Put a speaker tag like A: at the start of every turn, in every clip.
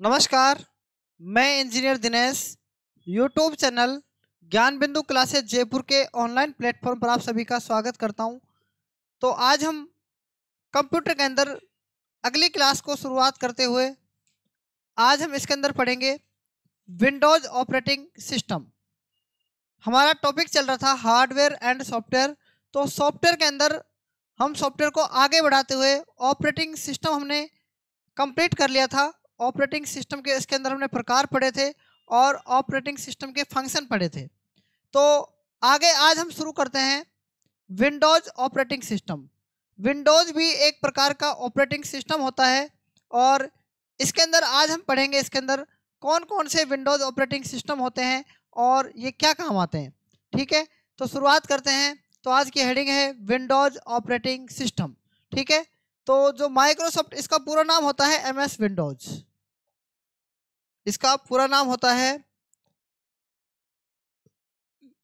A: नमस्कार। मैं engineer Dinesh YouTube channel ज्ञान बिंदु क्लासेस जयपुर के ऑनलाइन प्लेटफॉर्म पर आप सभी का स्वागत करता हूं। तो आज हम कंप्यूटर के अंदर अगली क्लास को शुरुआत करते हुए आज हम इसके अंदर पढ़ेंगे विंडोज ऑपरेटिंग सिस्टम। हमारा टॉपिक चल रहा था हार्डवेयर एंड सॉफ्टवेयर। तो सॉफ्टवेयर के अंदर हम सॉफ्टवेयर को आगे बढ़ाते हुए ऑपरेटिंग सिस्टम हमने कंप्लीट कर लिया था। ऑपरेटिंग सिस्टम के इसके अंदर हमने प्रकार पढ़े थे और ऑपरेटिंग सिस्टम के फंक्शन पढ़े थे। तो आगे आज हम शुरू करते हैं विंडोज ऑपरेटिंग सिस्टम। विंडोज भी एक प्रकार का ऑपरेटिंग सिस्टम होता है और इसके अंदर आज हम पढ़ेंगे इसके अंदर कौन कौन से विंडोज ऑपरेटिंग सिस्टम होते हैं और ये क्या काम आते हैं। ठीक है, तो शुरुआत करते हैं। तो आज की हेडिंग है विंडोज ऑपरेटिंग सिस्टम। ठीक है, तो जो माइक्रोसॉफ्ट, इसका पूरा नाम होता है एमएस विंडोज। इसका पूरा नाम होता है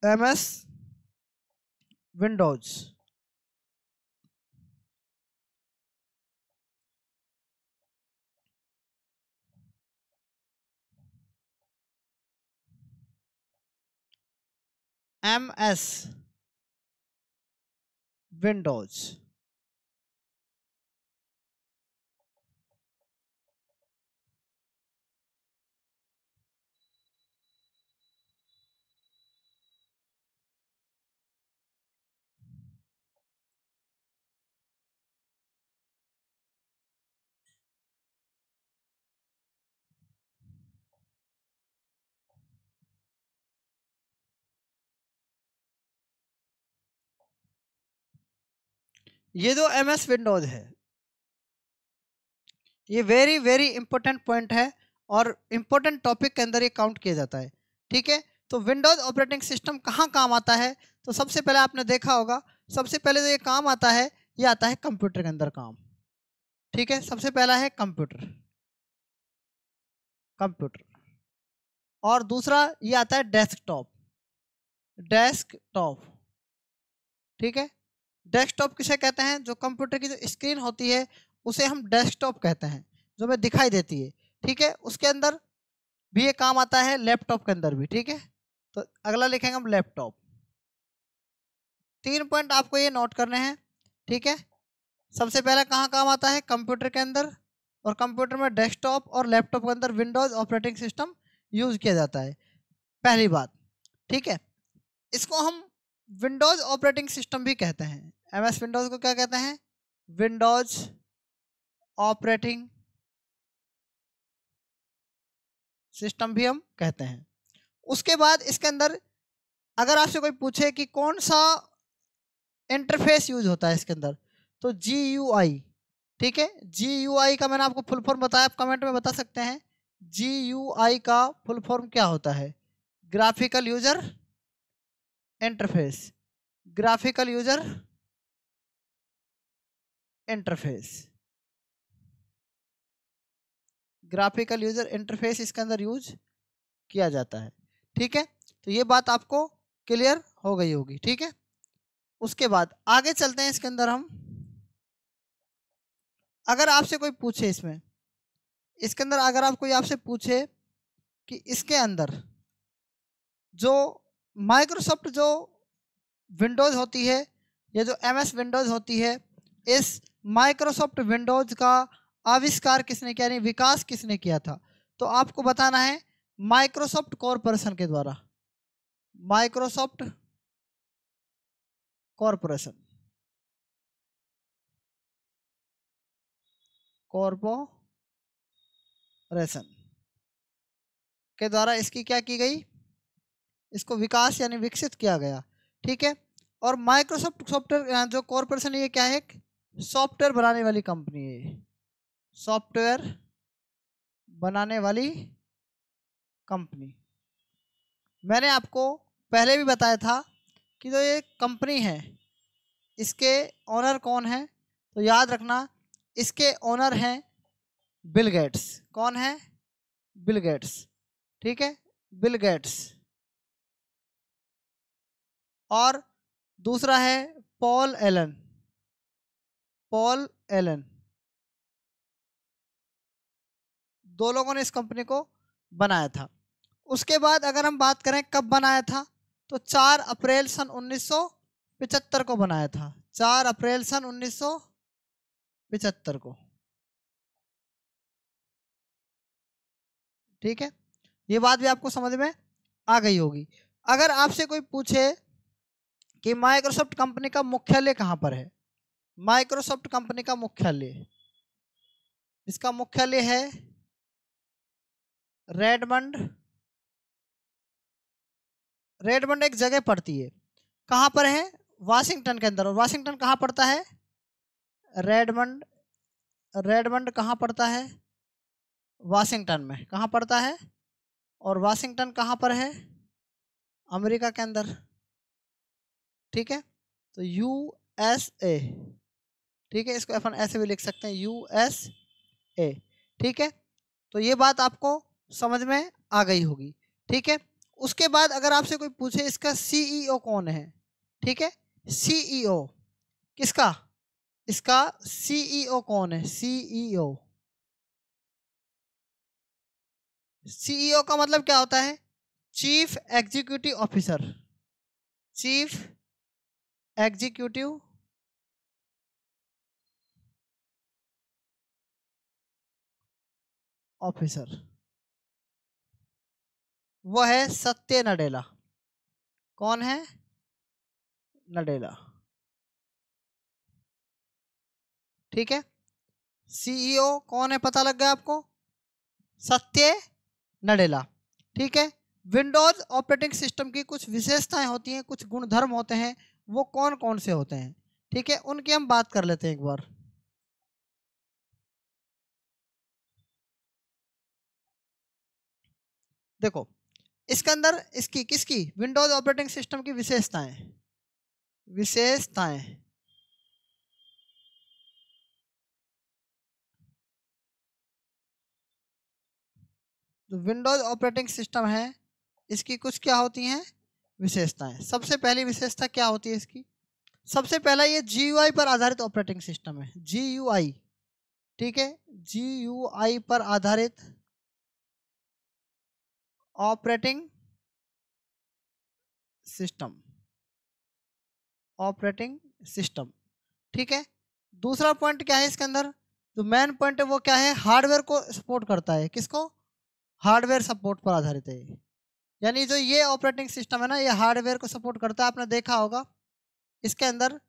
A: एमएस विंडोज। MS Windows. ये जो एमएस विंडोज है ये वेरी वेरी इंपॉर्टेंट पॉइंट है और इंपॉर्टेंट टॉपिक के अंदर ये काउंट किया जाता है। ठीक है, तो विंडोज ऑपरेटिंग सिस्टम कहाँ काम आता है? तो सबसे पहले आपने देखा होगा, सबसे पहले जो ये काम आता है ये आता है कंप्यूटर के अंदर काम। ठीक है, सबसे पहला है कंप्यूटर। कंप्यूटर और दूसरा ये आता है डेस्कटॉप। डेस्कटॉप। ठीक है, डेस्कटॉप किसे कहते हैं? जो कंप्यूटर की जो स्क्रीन होती है उसे हम डेस्कटॉप कहते हैं, जो हमें दिखाई देती है। ठीक है, उसके अंदर भी ये काम आता है, लैपटॉप के अंदर भी। ठीक है, तो अगला लिखेंगे हम लैपटॉप। 3 पॉइंट आपको ये नोट करने हैं। ठीक है, सबसे पहले कहाँ काम आता है? कंप्यूटर के अंदर, और कंप्यूटर में डेस्कटॉप और लैपटॉप के अंदर विंडोज ऑपरेटिंग सिस्टम यूज किया जाता है। पहली बात। ठीक है, इसको हम विंडोज ऑपरेटिंग सिस्टम भी कहते हैं। एमएस विंडोज को क्या कहते हैं? विंडोज ऑपरेटिंग सिस्टम भी हम कहते हैं। उसके बाद इसके अंदर अगर आपसे कोई पूछे कि कौन सा इंटरफेस यूज होता है इसके अंदर, तो जी यू आई। ठीक है, जी यू आई का मैंने आपको फुल फॉर्म बताया, आप कमेंट में बता सकते हैं जी यू आई का फुल फॉर्म क्या होता है? Graphical user interface. Graphical user interface. Graphical user interface इसके अंदर यूज किया जाता है। ठीक है, तो ये बात आपको क्लियर हो गई होगी। ठीक है, उसके बाद आगे चलते हैं। इसके अंदर हम अगर आपसे कोई पूछे इसके अंदर अगर आप कोई आपसे पूछे कि इसके अंदर जो माइक्रोसॉफ्ट जो विंडोज होती है या जो एमएस विंडोज होती है, इस माइक्रोसॉफ्ट विंडोज का आविष्कार किसने किया, यानी विकास किसने किया था? तो आपको बताना है माइक्रोसॉफ्ट कॉरपोरेशन के द्वारा। Microsoft corporation. कॉरपोरेशन के द्वारा इसकी क्या की गई? इसको विकास यानी विकसित किया गया। ठीक है, और माइक्रोसॉफ्ट सॉफ्टवेयर जो कॉरपोरेशन, ये क्या है? एक सॉफ्टवेयर बनाने वाली कंपनी है। सॉफ्टवेयर बनाने वाली कंपनी। मैंने आपको पहले भी बताया था कि जो ये कंपनी है इसके ओनर कौन है? तो याद रखना, इसके ओनर हैं बिल गेट्स। कौन है? Bill Gates. ठीक है, बिल गेट्स। और दूसरा है पॉल एलन। Paul Allen. दो लोगों ने इस कंपनी को बनाया था। उसके बाद अगर हम बात करें कब बनाया था, तो 4 अप्रैल सन 1975 को बनाया था। 4 अप्रैल सन 1975 को। ठीक है, ये बात भी आपको समझ में आ गई होगी। अगर आपसे कोई पूछे कि माइक्रोसॉफ्ट कंपनी का मुख्यालय कहाँ पर है, माइक्रोसॉफ्ट कंपनी का मुख्यालय, इसका मुख्यालय है रेडमंड। रेडमंड एक जगह पड़ती है, कहाँ पर है, वाशिंगटन के अंदर। और वाशिंगटन कहाँ पड़ता है, रेडमंड। रेडमंड कहाँ पड़ता है, वाशिंगटन में। कहाँ पड़ता है, और वाशिंगटन कहाँ पर है, अमेरिका के अंदर। ठीक है, तो यूएसए। ठीक है, इसको अपन ऐसे भी लिख सकते हैं, यूएसए। ठीक है, तो ये बात आपको समझ में आ गई होगी। ठीक है, उसके बाद अगर आपसे कोई पूछे इसका सीईओ कौन है, ठीक है, सीईओ किसका, इसका सीईओ कौन है, सीईओ। सीईओ का मतलब क्या होता है, chief executive officer. Chief executive officer, वो है सत्य नडेला। कौन है, नडेला। ठीक है, सीईओ कौन है पता लग गया आपको, सत्य नडेला। ठीक है, विंडोज ऑपरेटिंग सिस्टम की कुछ विशेषताएं होती हैं, कुछ गुणधर्म होते हैं, वो कौन कौन से होते हैं, ठीक है, उनकी हम बात कर लेते हैं एक बार। देखो, इसके अंदर इसकी किसकी, विंडोज ऑपरेटिंग सिस्टम की विशेषताएं। विशेषताएं, जो विंडोज ऑपरेटिंग सिस्टम है इसकी कुछ क्या होती हैं, विशेषताएं। सबसे पहली विशेषता क्या होती है इसकी, सबसे पहला ये जीयूआई पर आधारित ऑपरेटिंग सिस्टम है, जीयूआई। ठीक है, जीयूआई पर आधारित ऑपरेटिंग सिस्टम, ऑपरेटिंग सिस्टम। ठीक है, दूसरा पॉइंट क्या है इसके अंदर, जो मेन पॉइंट है वो क्या है, हार्डवेयर को सपोर्ट करता है। किसको, हार्डवेयर सपोर्ट पर आधारित है। यानी जो ये ऑपरेटिंग सिस्टम है ना, ये हार्डवेयर को सपोर्ट करता है। आपने देखा होगा इसके अंदर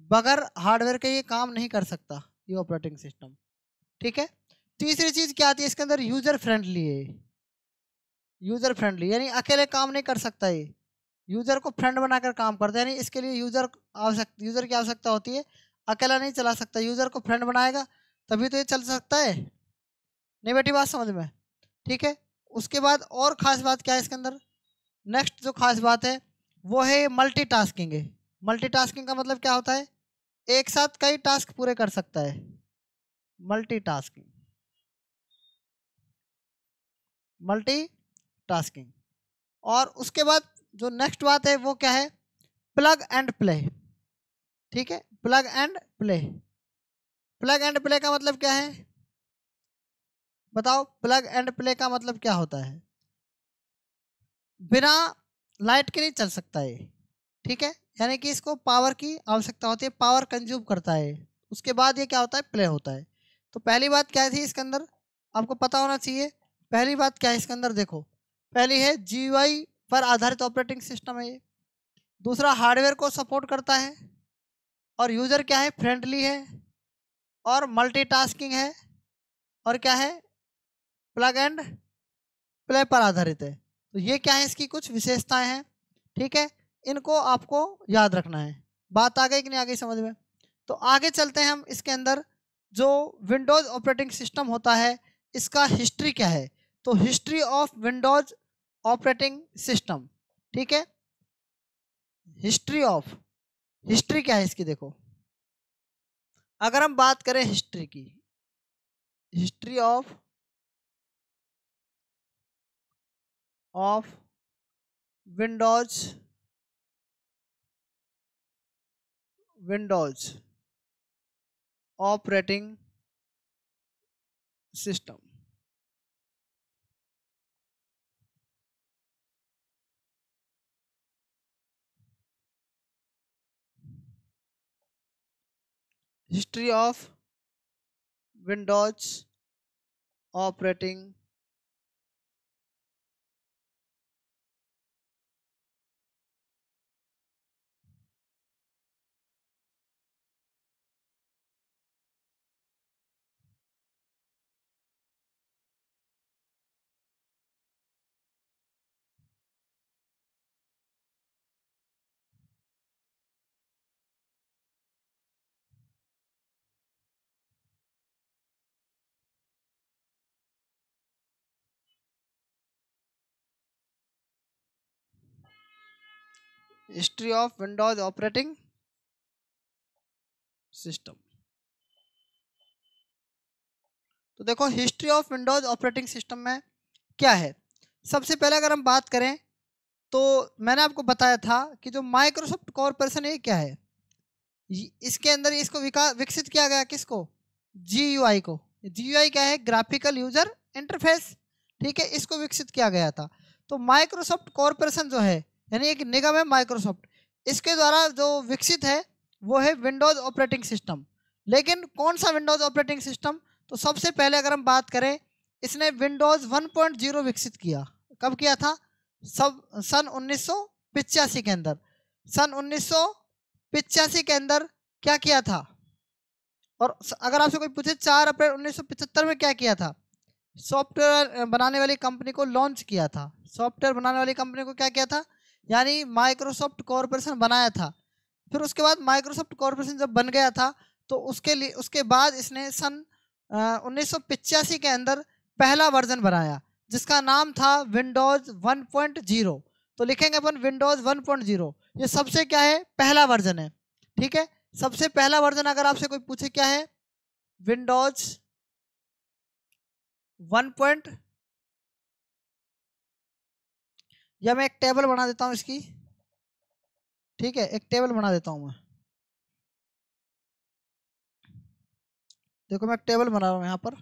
A: बगैर हार्डवेयर के ये काम नहीं कर सकता ये ऑपरेटिंग सिस्टम। ठीक है, तीसरी चीज क्या आती है इसके अंदर, यूजर फ्रेंडली है। यूजर फ्रेंडली यानी अकेले काम नहीं कर सकता ये, यूजर को फ्रेंड बनाकर काम करता है। यानी इसके लिए यूजर की आवश्यकता होती है, अकेला नहीं चला सकता, यूजर को फ्रेंड बनाएगा तभी तो ये चल सकता है। नहीं बेटी बात समझ में। ठीक है, उसके बाद और खास बात क्या है इसके अंदर, नेक्स्ट जो खास बात है वो है मल्टीटास्किंग है। मल्टीटास्किंग का मतलब क्या होता है, एक साथ कई टास्क पूरे कर सकता है, मल्टीटास्किंग। मल्टीटास्किंग। और उसके बाद जो नेक्स्ट बात है वो क्या है, प्लग एंड प्ले। ठीक है, plug and play. Plug and play का मतलब क्या है, बताओ, प्लग एंड प्ले का मतलब क्या होता है, बिना लाइट के नहीं चल सकता है। ठीक है, यानी कि इसको पावर की आवश्यकता होती है, पावर कंज्यूम करता है, उसके बाद ये क्या होता है, प्ले होता है। तो पहली बात क्या थी इसके अंदर, आपको पता होना चाहिए। पहली बात क्या है इसके अंदर, देखो, पहली है जीयूआई पर आधारित ऑपरेटिंग सिस्टम है ये। दूसरा, हार्डवेयर को सपोर्ट करता है, और यूजर क्या है, फ्रेंडली है, और मल्टीटास्किंग है, और क्या है, प्लग एंड प्ले पर आधारित है। तो ये क्या है, इसकी कुछ विशेषताएं हैं। ठीक है, इनको आपको याद रखना है। बात आ गई कि नहीं आ गई समझ में। तो आगे चलते हैं हम, इसके अंदर जो विंडोज ऑपरेटिंग सिस्टम होता है इसका हिस्ट्री क्या है। तो history of Windows operating system. ठीक है, हिस्ट्री ऑफ, हिस्ट्री क्या है इसकी, देखो, अगर हम बात करें हिस्ट्री की, history of Windows, Windows operating system. History of Windows operating history of Windows operating system. तो देखो history of Windows operating system में क्या है। सबसे पहले अगर हम बात करें तो मैंने आपको बताया था कि जो माइक्रोसॉफ्ट कॉरपोरेशन है क्या है, इसके अंदर इसको विकसित किया गया, किसको, GUI को। GUI क्या है, ग्राफिकल यूजर इंटरफेस, ठीक है, इसको विकसित किया गया था। तो माइक्रोसॉफ्ट कॉरपोरेशन जो है यानी एक निगम है माइक्रोसॉफ्ट, इसके द्वारा जो विकसित है वो है विंडोज ऑपरेटिंग सिस्टम। लेकिन कौन सा विंडोज ऑपरेटिंग सिस्टम, तो सबसे पहले अगर हम बात करें इसने विंडोज 1.0 विकसित किया। कब किया था, सब सन 1985 के अंदर। सन 1985 के अंदर क्या किया था। और अगर आपसे कोई पूछे 4 अप्रैल 1975 में क्या किया था, सॉफ्टवेयर बनाने वाली कंपनी को लॉन्च किया था। सॉफ्टवेयर बनाने वाली कंपनी को क्या किया था, यानी माइक्रोसॉफ्ट कॉरपोरेशन बनाया था। फिर उसके बाद माइक्रोसॉफ्ट कॉरपोरेशन जब बन गया था तो उसके लिए उसके बाद इसने सन 1985 के अंदर पहला वर्जन बनाया जिसका नाम था विंडोज 1.0। तो लिखेंगे अपन विंडोज 1.0, ये सबसे क्या है, पहला वर्जन है, ठीक है। सबसे पहला वर्जन अगर आपसे कोई पूछे क्या है, विंडोज 1. या मैं एक टेबल बना देता हूं इसकी, ठीक है, एक टेबल बना देता हूं मैं। देखो मैं एक टेबल बना रहा हूं यहाँ पर।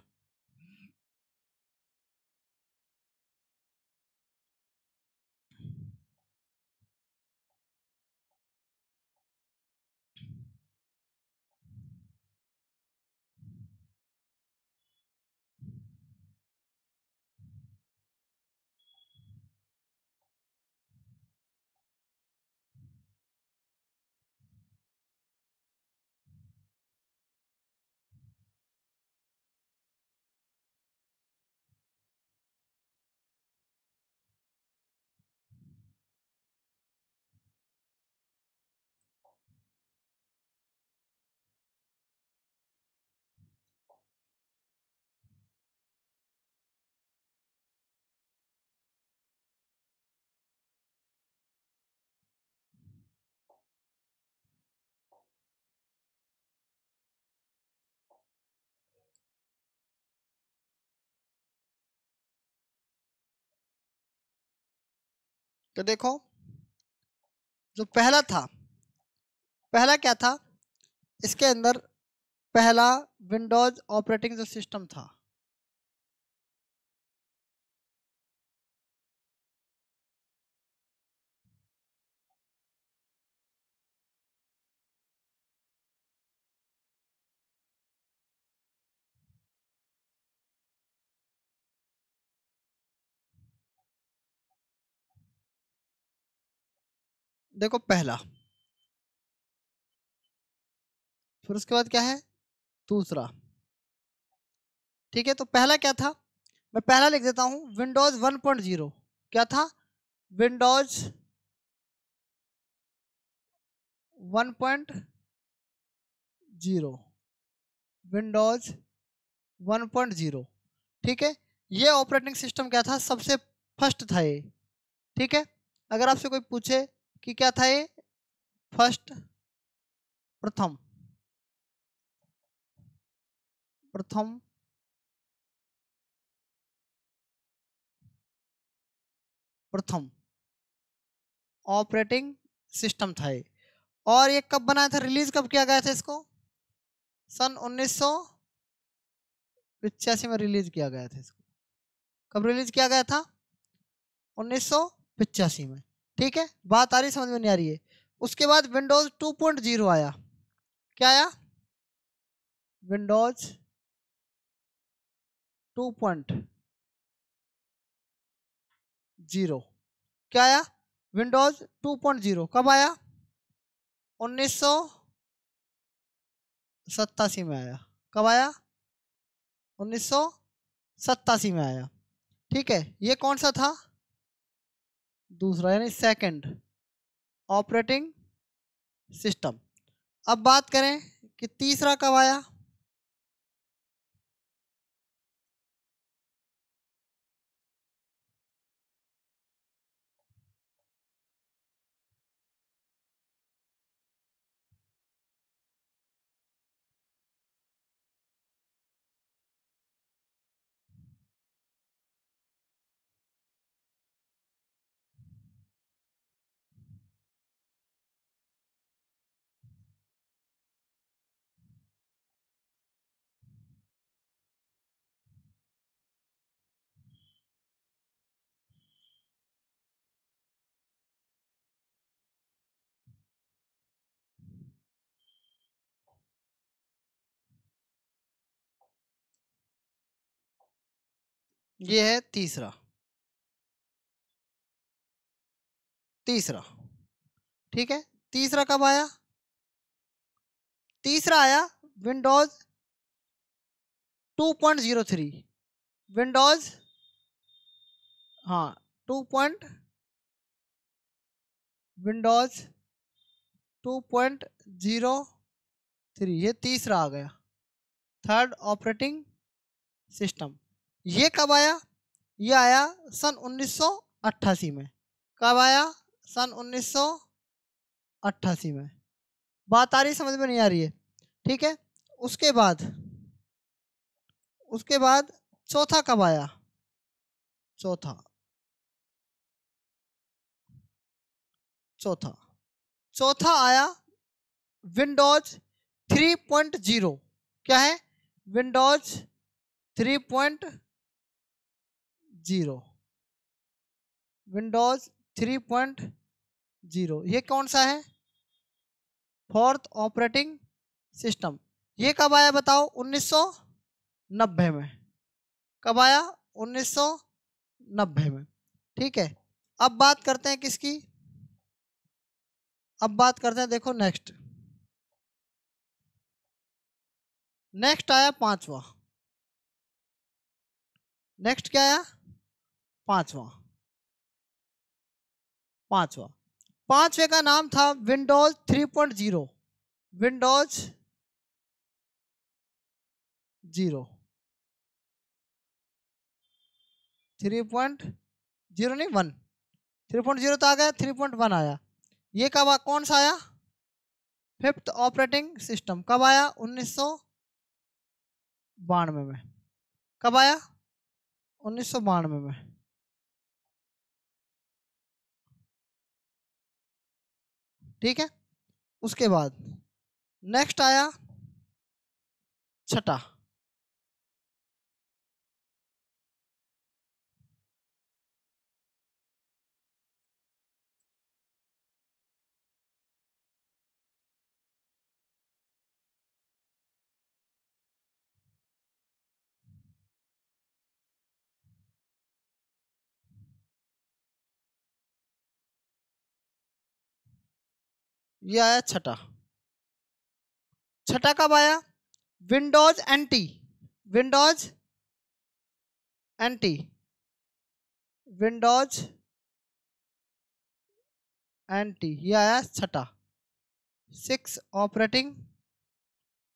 A: तो देखो जो पहला था, पहला क्या था, इसके अंदर पहला विंडोज ऑपरेटिंग जो सिस्टम था, देखो पहला, फिर उसके बाद क्या है, दूसरा, ठीक है। तो पहला क्या था, मैं पहला लिख देता हूं विंडोज 1.0। क्या था, विंडोज 1.0, विंडोज 1.0, ठीक है। ये ऑपरेटिंग सिस्टम क्या था, सबसे फर्स्ट था ये, ठीक है। अगर आपसे कोई पूछे कि क्या था ये, फर्स्ट, प्रथम, प्रथम प्रथम ऑपरेटिंग सिस्टम था ये। और ये कब बनाया था, रिलीज कब किया गया था इसको, सन 1985 में रिलीज किया गया था इसको। कब रिलीज किया गया था, 1985 में, ठीक है। बात आ रही, समझ में नहीं आ रही है। उसके बाद विंडोज 2.0 आया। क्या आया, विंडोज 2.0। क्या आया? विंडोज 2.0 कब आया? 1987 में आया। कब आया? 1987 में आया। ठीक है, ये कौन सा था? दूसरा, यानी सेकंड ऑपरेटिंग सिस्टम। अब बात करें कि तीसरा कब आया। ये है तीसरा। तीसरा, ठीक है। तीसरा कब आया? तीसरा आया विंडोज 2.03। विंडोज, हाँ, 2 पॉइंट विंडोज 2.03, ये तीसरा आ गया, थर्ड ऑपरेटिंग सिस्टम। ये कब आया? ये आया सन 1988 में। कब आया? सन 1988 में। बात आ रही, समझ में नहीं आ रही है? ठीक है। उसके बाद चौथा कब आया? चौथा चौथा आया विंडोज 3.0। क्या है? विंडोज 3.0। विंडोज 3.0 ये कौन सा है? Fourth operating system. ये कब आया बताओ? 1990 में। कब आया? 1990 में। ठीक है। अब बात करते हैं किसकी? अब बात करते हैं, देखो नेक्स्ट आया पांचवा। नेक्स्ट क्या आया? पांचवा। पांचवे का नाम था विंडोज 3.0। विंडोज 3.0 नहीं, 1। 3.0 तो आ गया, 3.1 आया। ये कब कौन सा आया? Fifth operating system. कब आया? 1992 में। कब आया? 1992 में। ठीक है। उसके बाद नेक्स्ट आया छठा। ये आया छठा। छठा कब आया? Windows NT. Windows NT. Windows NT, ये आया छठा, 6 ऑपरेटिंग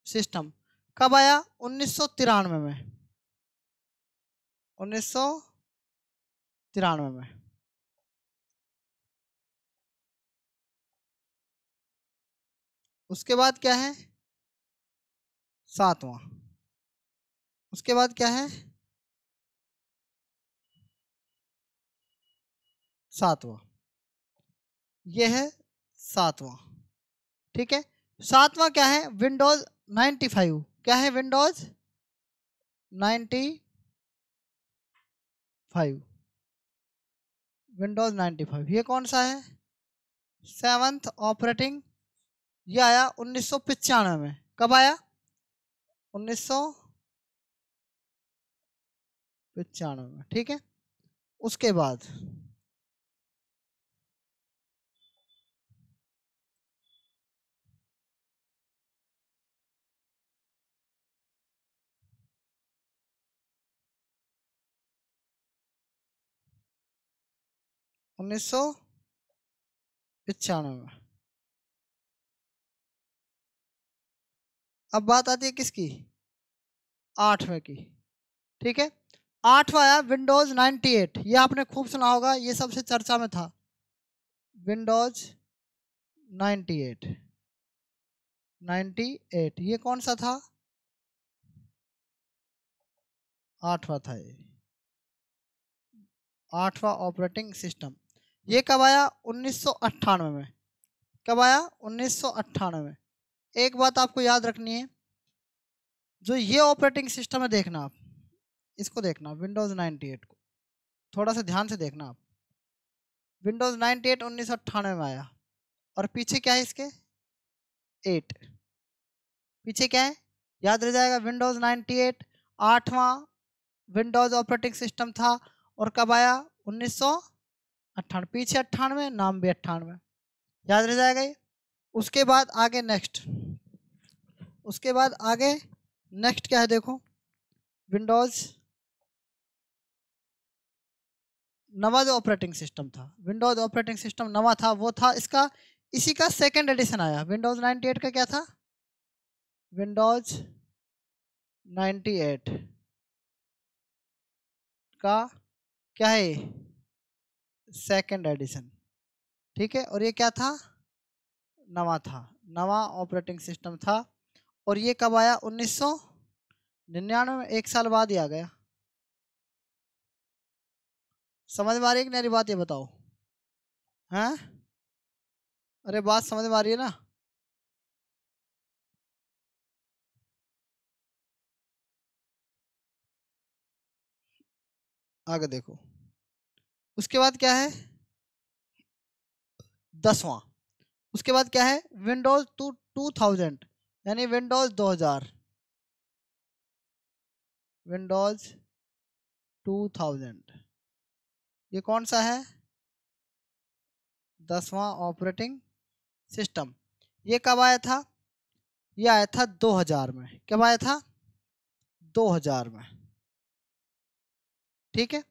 A: सिस्टम। कब आया? 1993 में। 1993 में। उसके बाद क्या है? सातवां। उसके बाद क्या है? सातवां। यह है सातवां। ठीक है। सातवां क्या है? विंडोज 95। क्या है? विंडोज 95। विंडोज 95 ये कौन सा है? Seventh operating. ये आया 1995 में। कब आया? 1995 में, ठीक है। उसके बाद 1995 में। अब बात आती है किसकी, 8वें की, ठीक है। 8वां आया विंडोज 98, ये आपने खूब सुना होगा, ये सबसे चर्चा में था। विंडोज 98, 98 ये कौन सा था, 8वां था ये, 8वां ऑपरेटिंग सिस्टम। ये कब आया, 1998 में। कब आया, 1998 में। एक बात आपको याद रखनी है, जो ये ऑपरेटिंग सिस्टम है, देखना आप इसको, देखना विंडोज 98 को थोड़ा सा ध्यान से देखना आप। विंडोज 98 1998 में आया, और पीछे क्या है इसके, 8, पीछे क्या है, याद रह जाएगा। विंडोज 98 8वां विंडोज ऑपरेटिंग सिस्टम था, और कब आया, 1998, पीछे 98, नाम भी 98, याद रह जाएगा ये। उसके बाद आगे नेक्स्ट, उसके बाद आगे नेक्स्ट क्या है देखो, विंडोज नवा जो ऑपरेटिंग सिस्टम था, विंडोज ऑपरेटिंग सिस्टम नवा था, वो था इसका, इसी का सेकंड एडिशन आया। विंडोज 98 का क्या था, विंडोज 98 का क्या है, सेकंड एडिशन, ठीक है। और ये क्या था, नवा था, नवा ऑपरेटिंग सिस्टम था। और ये कब आया, 1999 में, एक साल बाद ही आ गया। समझ में आ रही है कि नहीं बात, ये बताओ, हैं? अरे बात समझ में आ रही है ना। आगे देखो, उसके बाद क्या है, 10वां। उसके बाद क्या है, विंडोज 2000, यानी विंडोज 2000, विंडोज 2000, ये कौन सा है, 10वां ऑपरेटिंग सिस्टम। ये कब आया था, ये आया था 2000 में। कब आया था, 2000 में, ठीक है।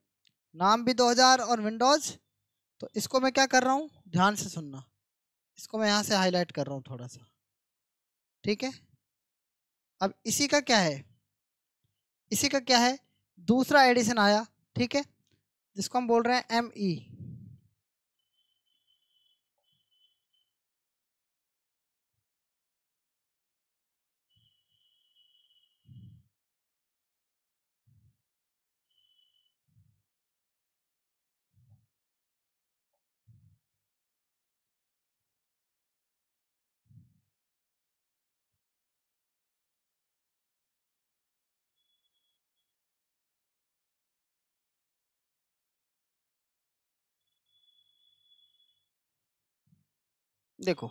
A: नाम भी 2000 और विंडोज। तो इसको मैं क्या कर रहा हूँ, ध्यान से सुनना, इसको मैं यहाँ से हाईलाइट कर रहा हूँ थोड़ा सा, ठीक है। अब इसी का क्या है, इसी का क्या है, दूसरा एडिशन आया, ठीक है, जिसको हम बोल रहे हैं ME। देखो,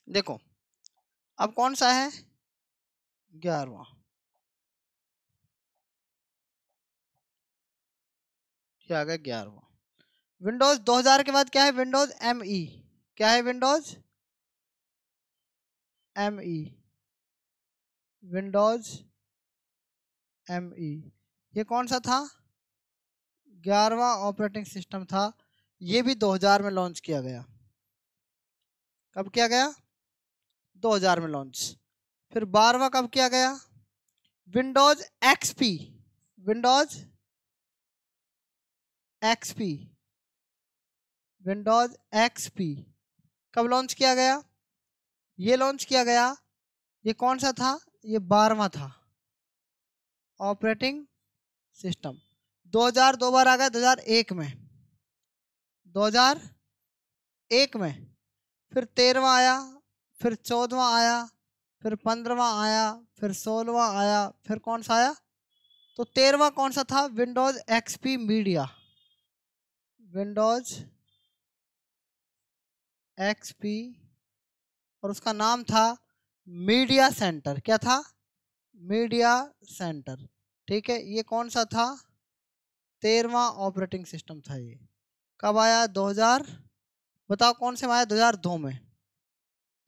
A: देखो अब कौन सा है, 11वां, ये आ गया 11वां। विंडोज 2000 के बाद क्या है, विंडोज ME। क्या है, विंडोज ME, विंडोज ME। ये कौन सा था, 11वां ऑपरेटिंग सिस्टम था। ये भी 2000 में लॉन्च किया गया। कब किया गया, 2000 में लॉन्च। फिर 12वां कब किया गया, Windows XP, Windows XP, Windows XP कब लॉन्च किया गया, ये लॉन्च किया गया, ये कौन सा था, ये 12वां था ऑपरेटिंग सिस्टम। 2000 दो बार आ गया, 2001 में, 2001 में, फिर 13वां आया, फिर 14वां आया, फिर 15वां आया, फिर 16वां आया, फिर कौन सा आया, तो 13वां कौन सा था, Windows XP media, Windows XP, और उसका नाम था मीडिया सेंटर। क्या था, मीडिया सेंटर। ठीक है, ये कौन सा था, 13वां ऑपरेटिंग सिस्टम था। ये कब आया, 2000, बताओ कौन से में आया, 2002 में।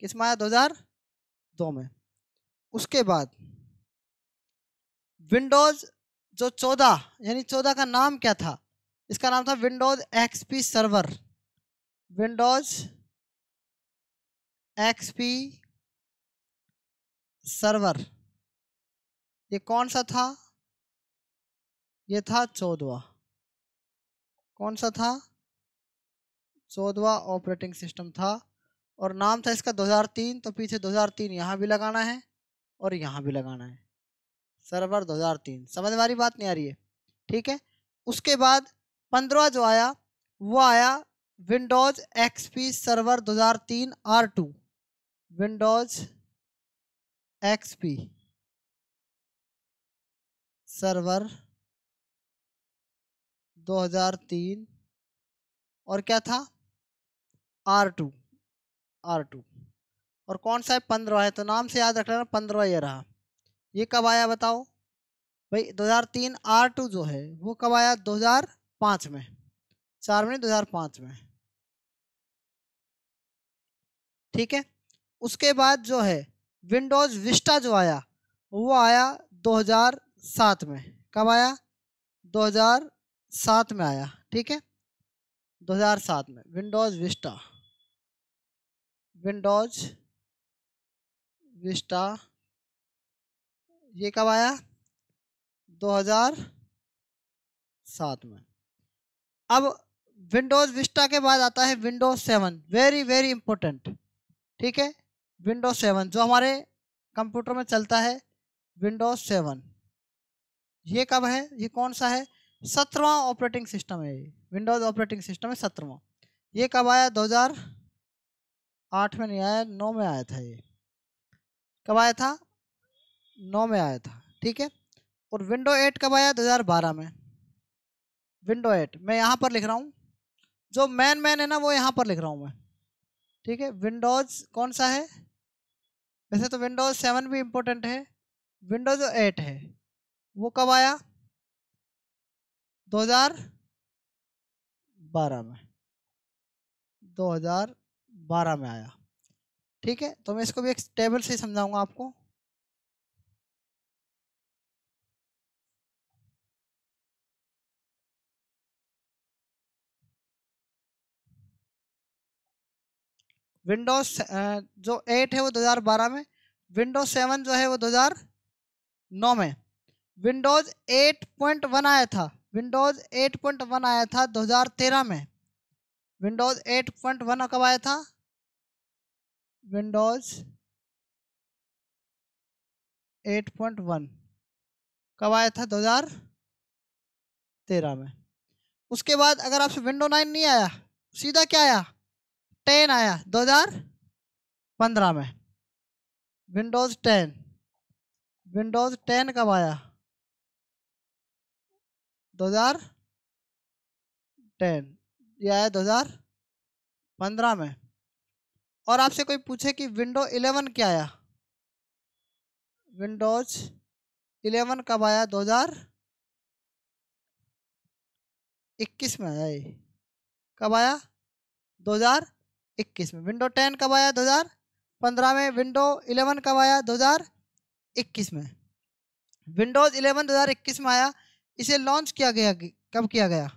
A: किस में आया, 2002 में। उसके बाद विंडोज जो 14, यानी 14 का नाम क्या था, इसका नाम था Windows XP server, Windows XP server. ये कौन सा था, ये था 14वां। कौन सा था, 14वां ऑपरेटिंग सिस्टम था, और नाम था इसका 2003। तो पीछे 2003 यहाँ भी लगाना है और यहाँ भी लगाना है, सर्वर 2003। समझ वाली बात नहीं आ रही है, ठीक है। उसके बाद 15वां जो आया वो आया Windows XP server 2003 R2, Windows XP server 2003, और क्या था, R2, R2। और कौन सा है, 15वां है, तो नाम से याद रख लेना, 15वां ये रहा। ये कब आया बताओ भाई, 2003 R2 जो है वो कब आया, 2005 में, 4 में 2005 में, ठीक है। उसके बाद जो है विंडोज विस्टा जो आया वो आया 2007 में। कब आया, 2007 में आया, ठीक है, 2007 में विंडोज विस्टा, विंडोज विस्टा ये कब आया, 2007 में। अब विंडोज विस्टा के बाद आता है विंडोज 7, वेरी वेरी इंपॉर्टेंट, ठीक है। विंडोज 7 जो हमारे कंप्यूटर में चलता है, विंडोज 7 ये कब है, ये कौन सा है, 17वां ऑपरेटिंग सिस्टम है। ये विंडोज ऑपरेटिंग सिस्टम है 17वां। ये कब आया, 2008 में नहीं आया, 9 में आया था। ये कब आया था, 9 में आया था, ठीक है। और विंडो 8 कब आया, 2012 में। विंडो 8 मैं यहाँ पर लिख रहा हूँ, जो मैन है ना वो यहाँ पर लिख रहा हूँ मैं, ठीक है। विंडोज कौन सा है, वैसे तो विंडोज 7 भी इम्पोर्टेंट है। विंडोज 8 है वो कब आया, 2012 में, 2012 में आया, ठीक है। तो मैं इसको भी एक टेबल से समझाऊंगा आपको। विंडोज जो 8 है वो 2012 में, विंडोज 7 जो है वो 2009 में। विंडोज 8.1 आया था, विंडोज 8.1 आया था 2013 में। विंडोज 8.1 कब आया था, विंडोज 8.1 कब आया था, 2013 में। उसके बाद अगर आपसे विंडो 9 नहीं आया, सीधा क्या आया, 10 आया 2015 में। विंडोज 10, विंडोज 10 कब आया, 2010, ये आया 2015 में। और आपसे कोई पूछे कि विंडो 11 क्या आया, विंडोज 11 कब आया, 2021 में आया। ये कब आया, 2021 में। विंडो 10 कब आया, 2015 में। विंडो 11 कब आया, 2021 में। विंडोज 11 2021 में आया। इसे लॉन्च किया गया, कब किया गया,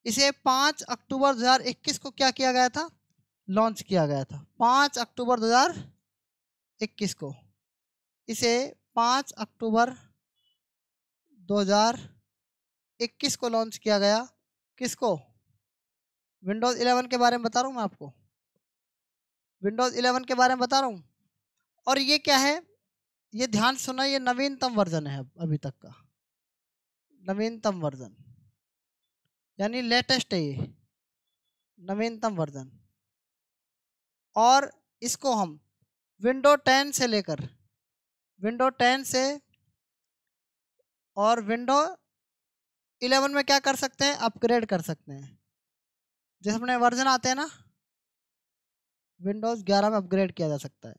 A: इसे 5 अक्टूबर 2021 को क्या किया गया था, लॉन्च किया गया था। 5 अक्टूबर 2021 को, इसे 5 अक्टूबर 2021 को लॉन्च किया गया। किसको, विंडोज 11 के बारे में बता रहा हूँ मैं आपको, विंडोज 11 के बारे में बता रहा हूँ। और ये क्या है, ये ध्यान सुना, ये नवीनतम वर्जन है अभी तक का, नवीनतम वर्जन, यानी लेटेस्ट है ये, नवीनतम वर्जन। और इसको हम विंडो 10 से लेकर, विंडो 10 से और विंडो 11 में क्या कर सकते हैं, अपग्रेड कर सकते हैं। जैसे अपने वर्जन आते हैं ना, विंडोज 11 में अपग्रेड किया जा सकता है,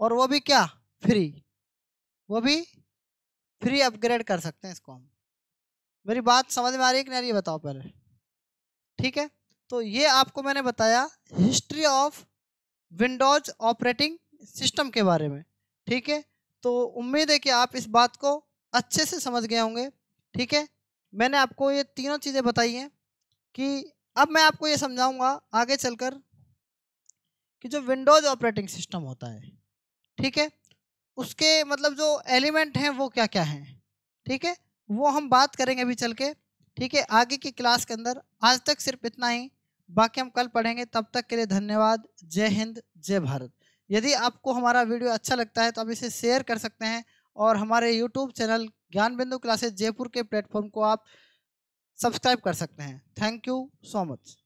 A: और वो भी क्या, फ्री, वो भी फ्री अपग्रेड कर सकते हैं इसको हम। मेरी बात समझ में आ रही है कि नहीं, ये बताओ पहले, ठीक है। तो ये आपको मैंने बताया history of Windows operating system के बारे में, ठीक है। तो उम्मीद है कि आप इस बात को अच्छे से समझ गए होंगे, ठीक है। मैंने आपको ये तीनों चीज़ें बताई हैं कि अब मैं आपको ये समझाऊंगा आगे चलकर कि जो विंडोज ऑपरेटिंग सिस्टम होता है, ठीक है, उसके मतलब जो एलिमेंट हैं वो क्या क्या हैं, ठीक है, वो हम बात करेंगे अभी चल के, ठीक है, आगे की क्लास के अंदर। आज तक सिर्फ इतना ही, बाकी हम कल पढ़ेंगे। तब तक के लिए धन्यवाद। जय हिंद, जय भारत। यदि आपको हमारा वीडियो अच्छा लगता है तो आप इसे शेयर कर सकते हैं, और हमारे यूट्यूब चैनल ज्ञान बिंदु क्लासेस जयपुर के प्लेटफॉर्म को आप सब्सक्राइब कर सकते हैं। Thank you so much.